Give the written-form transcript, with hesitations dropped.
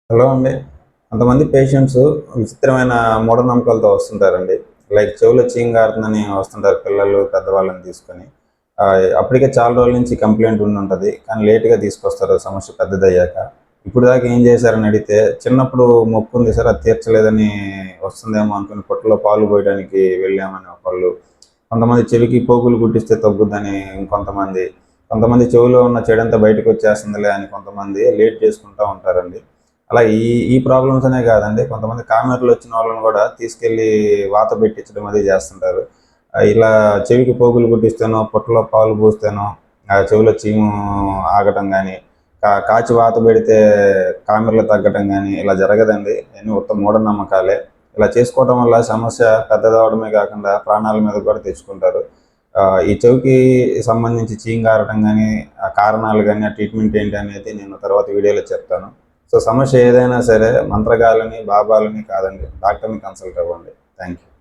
Hello అండి. కొంతమంది patients విచిత్రమైన మూఢనమ్మకాలతో వస్తుంటారండి. లైక్ చెవులో చీము గారుతుందని వస్తుంటారు పిల్లలు, పెద్దవాళ్ళని తీసుకొని. అప్పటికే చాలా రోజుల నుంచి కంప్లెయింట్ ఉండుంటది. కానీ లేట్‌గా తీసుకొస్తారు సమస్య పెద్దదయ్యాక. ఇప్పటిదాకా ఏం చేశారని అడిగితే, చిన్నప్పుడు మొక్కుంది సార్ అది తీర్చలేదని వస్తుందేమో అనుకుని పుట్టలో పాలు పోయడానికి వెళ్ళామని ఒకళ్ళు. కొంతమంది చెవికి పోగులు కుట్టిస్తే తగ్గుద్దని ఇంకొంతమంది. కొంతమంది చెవిలో ఉన్న చెడంతా బయటకొచ్చేస్తుందిలే అని కొంతమంది లేట్ చేసుకుంటా ఉంటారండి. అలా ఈ ఈ ప్రాబ్లమ్స్ అనే కాదండి. కొంతమంది కామెర్లొచ్చిన వాళ్ళని గూడా తీసుకెళ్ళి వాత పెట్టించడం అది జేస్తుంటారు. ఇలా చెవికి పోగులు కుట్టిస్తేనో, పుట్టలో పాలు పోస్తేనో, చెవిలో చీము ఆగటం గానీ, కాచి వాత పెడితే కామెర్లు తగ్గటం గానీ ఇలా జరగదండి. ఇయన్నీ ఉత్త మూఢనమ్మకాలే. ఇలా చేసుకోవడం వల్ల సమస్య పెద్దదవ్వడమే గాకుండా ప్రాణాల మీద కూడా తెచ్చుకుంటారు. ఈ చెవికి సంబంధించి చీము గారటం గానీ, ఆ కారణాలు గానీ, ఆ ట్రీట్మెంట్ ఏంటి అనేది నేను తర్వాత వీడియోలో చెప్తాను. సో, సమస్య ఏదైనా సరే మంత్రగాళ్ళని, బాబాలని కాదండి. డాక్టర్‌ని కన్సల్ట్ అవ్వండి. Thank you.